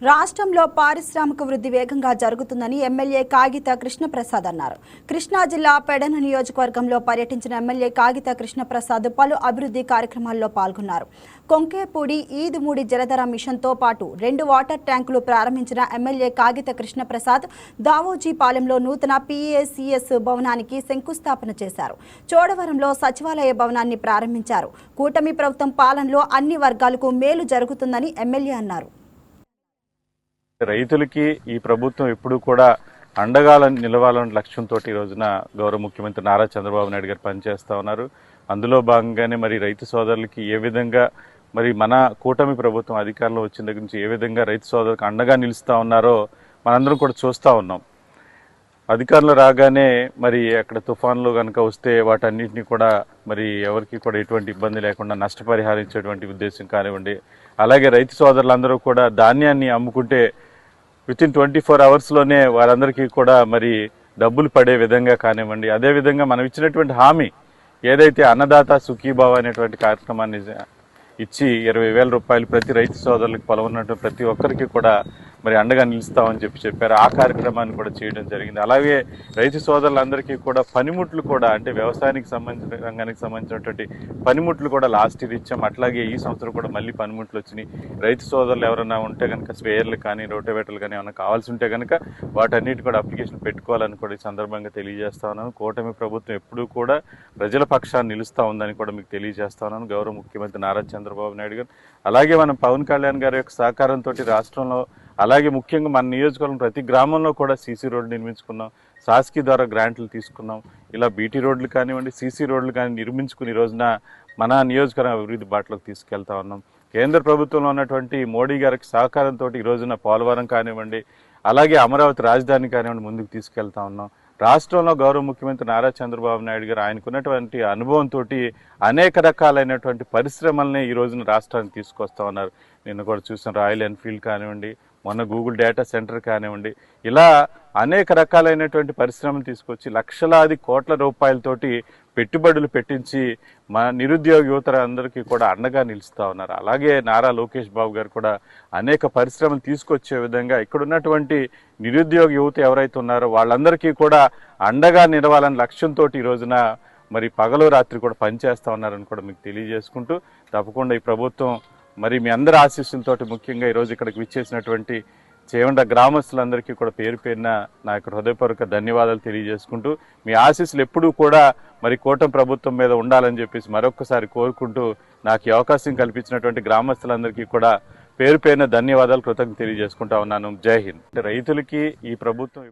రాష్ట్రంలో పారిశ్రామిక వృద్ధి వేగంగా జరుగుతుందని ఎమ్మెల్యే కాగిత కృష్ణప్రసాద్ అన్నారు. కృష్ణా జిల్లా పెడన నియోజకవర్గంలో పర్యటించిన ఎమ్మెల్యే కాగిత కృష్ణప్రసాద్ పలు అభివృద్ధి కార్యక్రమాల్లో పాల్గొన్నారు. కొంకేపూడి ఈదుమూడి జలధర మిషన్తో పాటు 2 వాటర్ ట్యాంకులు ప్రారంభించిన ఎమ్మెల్యే కాగిత కృష్ణప్రసాద్ దావోజీపాలెంలో నూతన PACS భవనానికి శంకుస్థాపన చేశారు. చోడవరంలో సచివాలయ భవనాన్ని ప్రారంభించారు. కూటమి ప్రభుత్వం పాలనలో అన్ని వర్గాలకు మేలు జరుగుతుందని ఎమ్మెల్యే అన్నారు. రైతులకి ఈ ప్రభుత్వం ఎప్పుడు కూడా అండగా నిలవాలన్న లక్ష్యంతో ఈ రోజున గౌరవ ముఖ్యమంత్రి నారా చంద్రబాబు నాయుడు గారు పనిచేస్తా ఉన్నారు. అందులో భాగంగానే మరి రైతు సోదరులకి ఏ విధంగా మరి మన కూటమి ప్రభుత్వం అధికారంలో వచ్చిన దగ్గర నుంచి ఏ విధంగా రైతు సోదరులకు అండగా నిలుస్తా ఉన్నారో మనందరం కూడా చూస్తూ ఉన్నాం. అధికారంలో రాగానే మరి అక్కడ తుఫాన్లు కనుక వస్తే వాటన్నిటిని కూడా మరి ఎవరికి కూడా ఎటువంటి ఇబ్బంది లేకుండా నష్టపరిహారం ఇచ్చేటువంటి ఉద్దేశం కానివ్వండి, అలాగే రైతు సోదరులందరూ కూడా ధాన్యాన్ని అమ్ముకుంటే వితిన్ 24 అవర్స్లోనే వారందరికీ కూడా మరి డబ్బులు పడే విధంగా కానివ్వండి, అదేవిధంగా మనం ఇచ్చినటువంటి హామీ ఏదైతే అన్నదాత సుఖీభావ అనేటువంటి కార్యక్రమాన్ని ఇచ్చి 20,000 రూపాయలు ప్రతి రైతు సోదరులకు పొలం ఉన్నటువంటి ప్రతి ఒక్కరికి కూడా మరి అండగా నిలుస్తామని చెప్పారు. ఆ కార్యక్రమాన్ని కూడా చేయడం జరిగింది. అలాగే రైతు సోదరులందరికీ కూడా పనిముట్లు కూడా అంటే వ్యవసాయానికి సంబంధించిన రంగానికి సంబంధించినటువంటి పనిముట్లు కూడా లాస్ట్ ఇయర్ ఇచ్చాం. అట్లాగే ఈ సంవత్సరం కూడా మళ్ళీ పనిముట్లు వచ్చినాయి. రైతు సోదరులు ఎవరైనా ఉంటే కనుక స్పేయర్లు కానీ రోటోవేటర్లు కానీ ఏమైనా కావాల్సి ఉంటే కనుక వాటన్నిటి కూడా అప్లికేషన్ పెట్టుకోవాలని కూడా ఈ సందర్భంగా తెలియజేస్తా ఉన్నాను. కూటమి ప్రభుత్వం ఎప్పుడూ కూడా ప్రజల పక్షాన్ని నిలుస్తూ ఉందని కూడా మీకు తెలియజేస్తా ఉన్నాను. గౌరవ ముఖ్యమంత్రి నారా చంద్రబాబు నాయుడు గారు అలాగే మనం పవన్ కళ్యాణ్ గారి యొక్క సహకారంతో రాష్ట్రంలో అలాగే ముఖ్యంగా మన నియోజకవర్గం ప్రతి గ్రామంలో కూడా సీసీ రోడ్లు నిర్మించుకున్నాం. శాసకీ ద్వారా గ్రాంట్లు తీసుకున్నాం. ఇలా బీటీ రోడ్లు కానివ్వండి, సీసీ రోడ్లు కానీ నిర్మించుకుని ఈ రోజున మన నియోజకవర్గం అభివృద్ధి బాటలోకి తీసుకెళ్తా ఉన్నాం. కేంద్ర ప్రభుత్వంలో ఉన్నటువంటి మోడీ గారికి సహకారంతో ఈ రోజున పోలవరం కానివ్వండి, అలాగే అమరావతి రాజధాని కానివ్వండి ముందుకు తీసుకెళ్తా ఉన్నాం. రాష్ట్రంలో గౌరవ ముఖ్యమంత్రి నారా చంద్రబాబు నాయుడు గారు ఆయనకున్నటువంటి అనుభవంతో అనేక రకాలైనటువంటి పరిశ్రమల్ని ఈ రోజున రాష్ట్రానికి తీసుకొస్తా ఉన్నారు. నిన్న కూడా చూసిన రాయల్ ఎన్ఫీల్డ్ కానివ్వండి, మొన్న గూగుల్ డేటా సెంటర్ కానివ్వండి, ఇలా అనేక రకాలైనటువంటి పరిశ్రమలు తీసుకొచ్చి లక్షలాది కోట్ల రూపాయలతోటి పెట్టుబడులు పెట్టించి మన నిరుద్యోగ యువత అందరికీ కూడా అండగా నిలుస్తూ ఉన్నారు. అలాగే నారా లోకేష్ బాబు గారు కూడా అనేక పరిశ్రమలు తీసుకొచ్చే విధంగా ఇక్కడ ఉన్నటువంటి నిరుద్యోగ యువత ఎవరైతే ఉన్నారో వాళ్ళందరికీ కూడా అండగా నిలవాలనే లక్ష్యంతో ఈ రోజున మరి పగలు రాత్రి కూడా పనిచేస్తూ ఉన్నారని కూడా మీకు తెలియజేసుకుంటూ తప్పకుండా ఈ ప్రభుత్వం మరి మీ అందరి ఆశీస్సులతోటి ముఖ్యంగా ఈరోజు ఇక్కడికి విచ్చేసినటువంటి చేవండ గ్రామస్తులందరికీ కూడా పేరు పేరున నా యొక్క హృదయపూర్వక ధన్యవాదాలు తెలియజేసుకుంటూ మీ ఆశీస్సులు ఎప్పుడూ కూడా మరి కూటమి ప్రభుత్వం మీద ఉండాలని చెప్పేసి మరొకసారి కోరుకుంటూ నాకు ఈ అవకాశం కల్పించినటువంటి గ్రామస్తులందరికీ కూడా పేరు పేరున ధన్యవాదాలు కృతజ్ఞతలు తెలియజేసుకుంటా ఉన్నాను. జై హింద్. రైతులకి ఈ ప్రభుత్వం